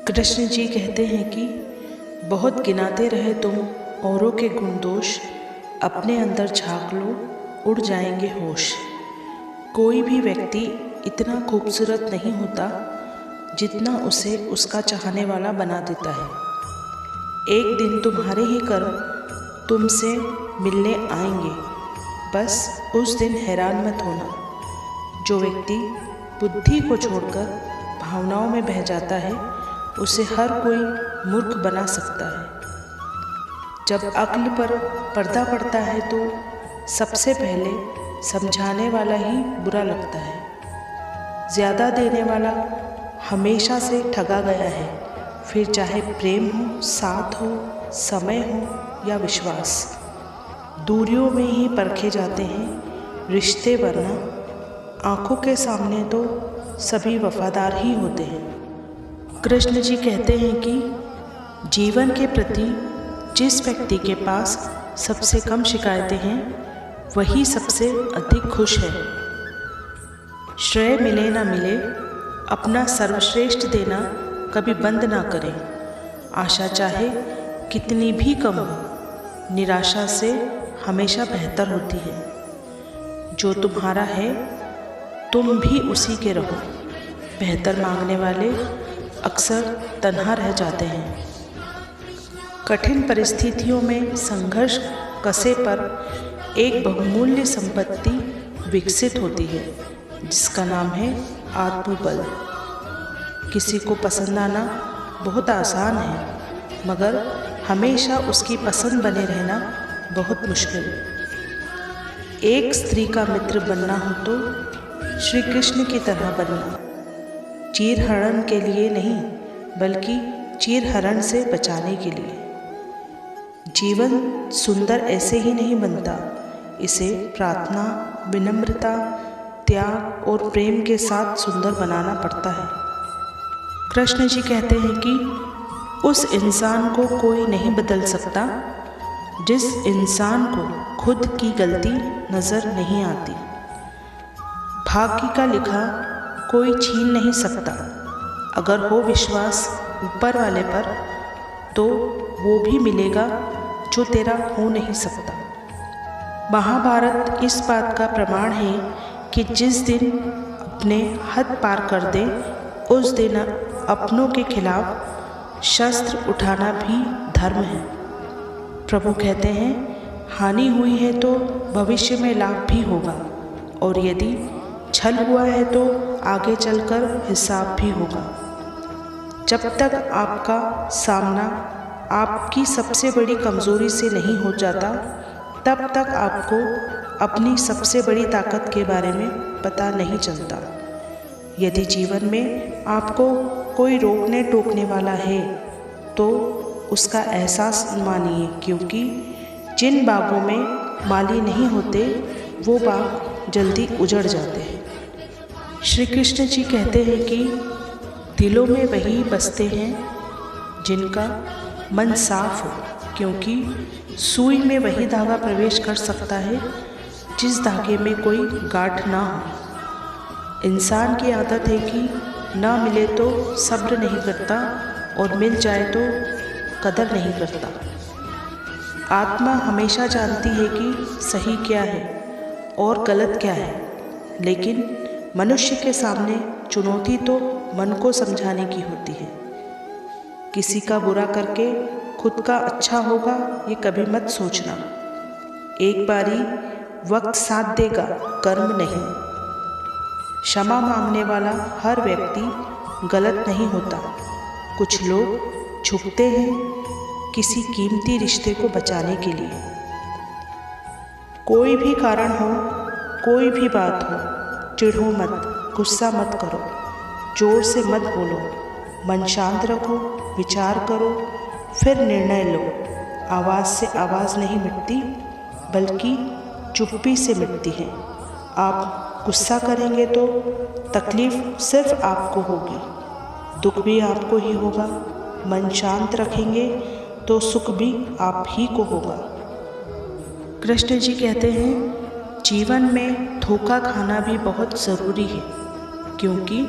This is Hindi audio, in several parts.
कृष्ण जी कहते हैं कि बहुत गिनाते रहे तुम औरों के गुण दोष, अपने अंदर झांक लो उड़ जाएंगे होश। कोई भी व्यक्ति इतना खूबसूरत नहीं होता जितना उसे उसका चाहने वाला बना देता है। एक दिन तुम्हारे ही कर्म तुमसे मिलने आएंगे, बस उस दिन हैरान मत होना। जो व्यक्ति बुद्धि को छोड़कर भावनाओं में बह जाता है उसे हर कोई मूर्ख बना सकता है। जब अक्ल पर पर्दा पड़ता है तो सबसे पहले समझाने वाला ही बुरा लगता है। ज़्यादा देने वाला हमेशा से ठगा गया है, फिर चाहे प्रेम हो, साथ हो, समय हो या विश्वास। दूरियों में ही परखे जाते हैं रिश्ते, वरना आँखों के सामने तो सभी वफादार ही होते हैं। कृष्ण जी कहते हैं कि जीवन के प्रति जिस व्यक्ति के पास सबसे कम शिकायतें हैं वही सबसे अधिक खुश है। श्रेय मिले ना मिले, अपना सर्वश्रेष्ठ देना कभी बंद ना करें। आशा चाहे कितनी भी कम हो, निराशा से हमेशा बेहतर होती है। जो तुम्हारा है तुम भी उसी के रहो। बेहतर मांगने वाले अक्सर तन्हा रह जाते हैं। कठिन परिस्थितियों में संघर्ष कसे पर एक बहुमूल्य संपत्ति विकसित होती है जिसका नाम है आत्मबल। किसी को पसंद आना बहुत आसान है, मगर हमेशा उसकी पसंद बने रहना बहुत मुश्किल है। एक स्त्री का मित्र बनना हो तो श्री कृष्ण की तरह बनना। चीरहरण के लिए नहीं, बल्कि चीरहरण से बचाने के लिए। जीवन सुंदर ऐसे ही नहीं बनता, इसे प्रार्थना, विनम्रता, त्याग और प्रेम के साथ सुंदर बनाना पड़ता है। कृष्ण जी कहते हैं कि उस इंसान को कोई नहीं बदल सकता जिस इंसान को खुद की गलती नज़र नहीं आती। भाग्य का लिखा कोई छीन नहीं सकता। अगर हो विश्वास ऊपर वाले पर तो वो भी मिलेगा जो तेरा हो नहीं सकता। महाभारत इस बात का प्रमाण है कि जिस दिन अपने हद पार कर दे उस दिन अपनों के खिलाफ शस्त्र उठाना भी धर्म है। प्रभु कहते हैं, हानि हुई है तो भविष्य में लाभ भी होगा, और यदि छल हुआ है तो आगे चलकर हिसाब भी होगा। जब तक आपका सामना आपकी सबसे बड़ी कमज़ोरी से नहीं हो जाता, तब तक आपको अपनी सबसे बड़ी ताकत के बारे में पता नहीं चलता। यदि जीवन में आपको कोई रोकने टोकने वाला है तो उसका एहसास मानिए, क्योंकि जिन बागों में माली नहीं होते वो बाग जल्दी उजड़ जाते हैं। श्री कृष्ण जी कहते हैं कि दिलों में वही बसते हैं जिनका मन साफ हो, क्योंकि सुई में वही धागा प्रवेश कर सकता है जिस धागे में कोई गांठ ना हो। इंसान की आदत है कि ना मिले तो सब्र नहीं करता और मिल जाए तो कदर नहीं करता। आत्मा हमेशा जानती है कि सही क्या है और गलत क्या है, लेकिन मनुष्य के सामने चुनौती तो मन को समझाने की होती है। किसी का बुरा करके खुद का अच्छा होगा ये कभी मत सोचना। एक बारी वक्त साथ देगा, कर्म नहीं। क्षमा मांगने वाला हर व्यक्ति गलत नहीं होता। कुछ लोग छुपते हैं किसी कीमती रिश्ते को बचाने के लिए। कोई भी कारण हो, कोई भी बात हो, चिढ़ो मत, गुस्सा मत करो, जोर से मत बोलो, मन शांत रखो, विचार करो, फिर निर्णय लो। आवाज़ से आवाज़ नहीं मिटती, बल्कि चुप्पी से मिटती है। आप गुस्सा करेंगे तो तकलीफ़ सिर्फ आपको होगी, दुख भी आपको ही होगा। मन शांत रखेंगे तो सुख भी आप ही को होगा। कृष्ण जी कहते हैं, जीवन में धोखा खाना भी बहुत ज़रूरी है, क्योंकि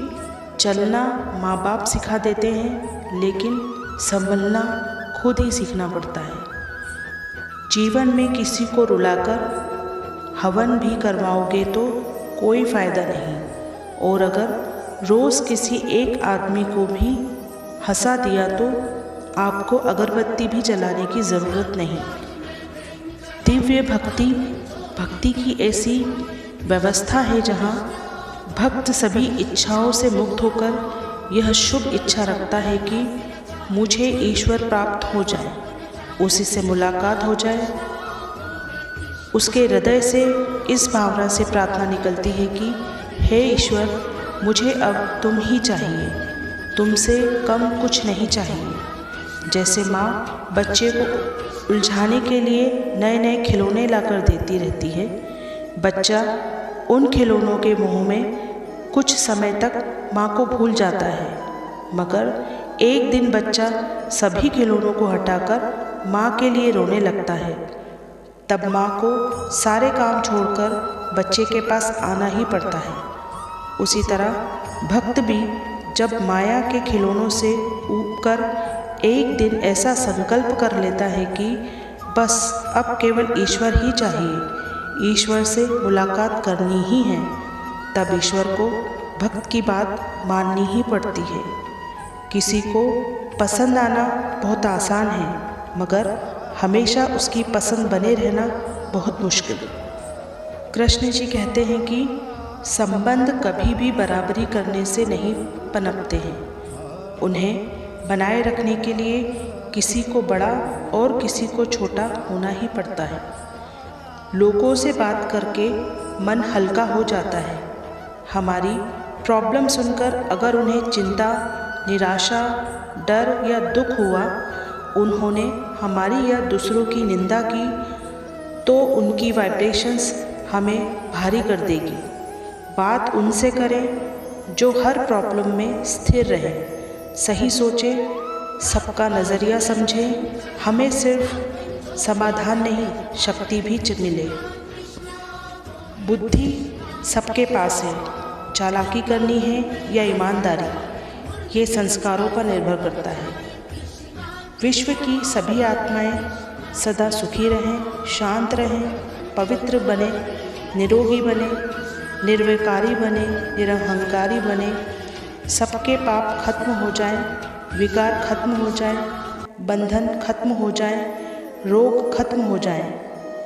चलना माँ बाप सिखा देते हैं, लेकिन संभलना खुद ही सीखना पड़ता है। जीवन में किसी को रुलाकर हवन भी करवाओगे तो कोई फ़ायदा नहीं, और अगर रोज़ किसी एक आदमी को भी हंसा दिया तो आपको अगरबत्ती भी जलाने की ज़रूरत नहीं। दिव्य भक्ति की ऐसी व्यवस्था है जहाँ भक्त सभी इच्छाओं से मुक्त होकर यह शुभ इच्छा रखता है कि मुझे ईश्वर प्राप्त हो जाए, उसी से मुलाकात हो जाए। उसके हृदय से इस भावना से प्रार्थना निकलती है कि हे ईश्वर, मुझे अब तुम ही चाहिए, तुमसे कम कुछ नहीं चाहिए। जैसे माँ बच्चे को उलझाने के लिए नए नए खिलौने लाकर देती रहती है, बच्चा उन खिलौनों के मोह में कुछ समय तक माँ को भूल जाता है, मगर एक दिन बच्चा सभी खिलौनों को हटाकर माँ के लिए रोने लगता है। तब माँ को सारे काम छोड़कर बच्चे के पास आना ही पड़ता है। उसी तरह भक्त भी जब माया के खिलौनों से ऊबकर एक दिन ऐसा संकल्प कर लेता है कि बस अब केवल ईश्वर ही चाहिए, ईश्वर से मुलाकात करनी ही है, तब ईश्वर को भक्त की बात माननी ही पड़ती है। किसी को पसंद आना बहुत आसान है, मगर हमेशा उसकी पसंद बने रहना बहुत मुश्किल। कृष्ण जी कहते हैं कि संबंध कभी भी बराबरी करने से नहीं पनपते हैं, उन्हें बनाए रखने के लिए किसी को बड़ा और किसी को छोटा होना ही पड़ता है। लोगों से बात करके मन हल्का हो जाता है। हमारी प्रॉब्लम सुनकर अगर उन्हें चिंता, निराशा, डर या दुख हुआ, उन्होंने हमारी या दूसरों की निंदा की, तो उनकी वाइब्रेशंस हमें भारी कर देगी। बात उनसे करें जो हर प्रॉब्लम में स्थिर रहे, सही सोचे, सबका नज़रिया समझे, हमें सिर्फ समाधान नहीं शक्ति भी मिले। बुद्धि सबके पास है, चालाकी करनी है या ईमानदारी, ये संस्कारों पर निर्भर करता है। विश्व की सभी आत्माएं सदा सुखी रहें, शांत रहें, पवित्र बने, निरोगी बने, निर्विकारी बने, निरहंकारी बने, सबके पाप खत्म हो जाएं, विकार खत्म हो जाएं, बंधन खत्म हो जाएं, रोग खत्म हो जाएं,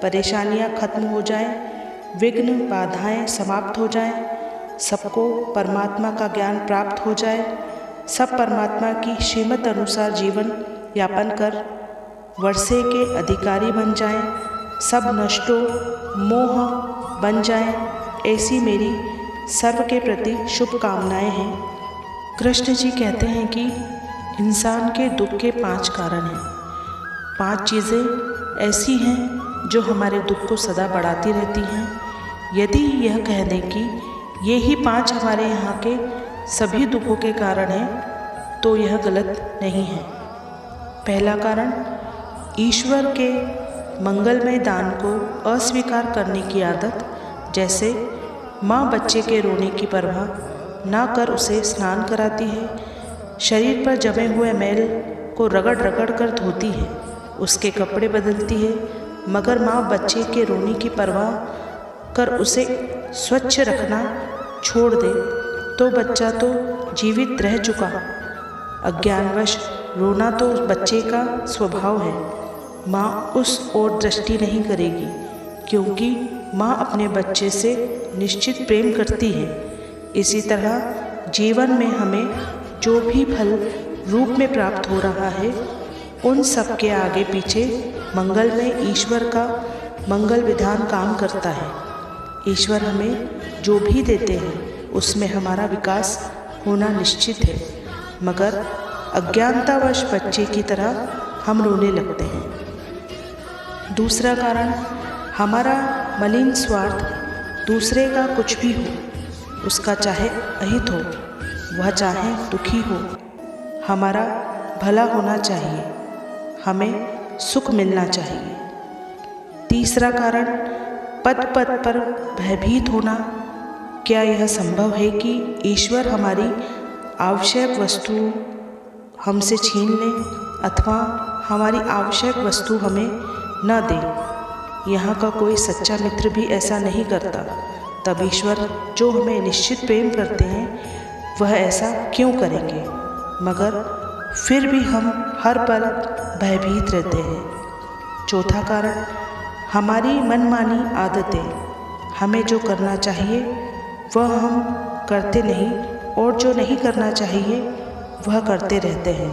परेशानियां खत्म हो जाएं, विघ्न बाधाएं समाप्त हो जाएं, सबको परमात्मा का ज्ञान प्राप्त हो जाए, सब परमात्मा की श्रीमत अनुसार जीवन यापन कर वर्षे के अधिकारी बन जाएं, सब नष्टों मोह बन जाएं, ऐसी मेरी सर्व के प्रति शुभकामनाएं हैं। कृष्ण जी कहते हैं कि इंसान के दुख के 5 कारण हैं। 5 चीज़ें ऐसी हैं जो हमारे दुख को सदा बढ़ाती रहती हैं। यदि यह कह दें कि ये ही 5 हमारे यहाँ के सभी दुखों के कारण हैं, तो यह गलत नहीं है। पहला कारण, ईश्वर के मंगलमय दान को अस्वीकार करने की आदत। जैसे माँ बच्चे के रोने की परवाह ना कर उसे स्नान कराती है, शरीर पर जमे हुए मैल को रगड़ रगड़ कर धोती है, उसके कपड़े बदलती है, मगर माँ बच्चे के रोने की परवाह कर उसे स्वच्छ रखना छोड़ दे तो बच्चा तो जीवित रह चुका। अज्ञानवश रोना तो बच्चे का स्वभाव है, माँ उस ओर दृष्टि नहीं करेगी, क्योंकि माँ अपने बच्चे से निश्चित प्रेम करती है। इसी तरह जीवन में हमें जो भी फल रूप में प्राप्त हो रहा है, उन सब के आगे पीछे मंगल में ईश्वर का मंगल विधान काम करता है। ईश्वर हमें जो भी देते हैं उसमें हमारा विकास होना निश्चित है, मगर अज्ञानतावश बच्चे की तरह हम रोने लगते हैं। दूसरा कारण, हमारा मलिन स्वार्थ। दूसरे का कुछ भी हो, उसका चाहे अहित हो, वह चाहे दुखी हो, हमारा भला होना चाहिए, हमें सुख मिलना चाहिए। तीसरा कारण, पद पद पर भयभीत होना। क्या यह संभव है कि ईश्वर हमारी आवश्यक वस्तु हमसे छीन लें अथवा हमारी आवश्यक वस्तु हमें न दें। यहाँ का कोई सच्चा मित्र भी ऐसा नहीं करता। तब ईश्वर जो हमें निश्चित प्रेम करते हैं वह ऐसा क्यों करेंगे? मगर फिर भी हम हर पल भयभीत रहते हैं। चौथा कारण, हमारी मनमानी आदतें। हमें जो करना चाहिए वह हम करते नहीं और जो नहीं करना चाहिए वह करते रहते हैं।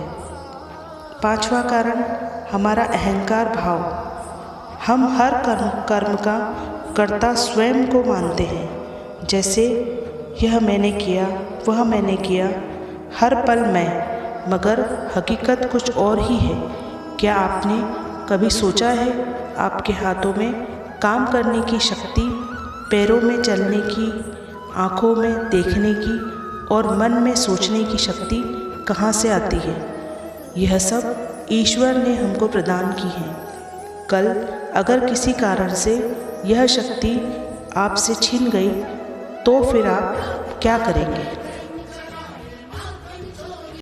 पांचवा कारण, हमारा अहंकार भाव। हम हर कर्म का कर्ता स्वयं को मानते हैं, जैसे यह मैंने किया, वह मैंने किया, हर पल मैं, मगर हकीकत कुछ और ही है। क्या आपने कभी सोचा है आपके हाथों में काम करने की शक्ति, पैरों में चलने की, आँखों में देखने की और मन में सोचने की शक्ति कहाँ से आती है? यह सब ईश्वर ने हमको प्रदान की है। कल अगर किसी कारण से यह शक्ति आपसे छिन गई तो फिर आप क्या करेंगे?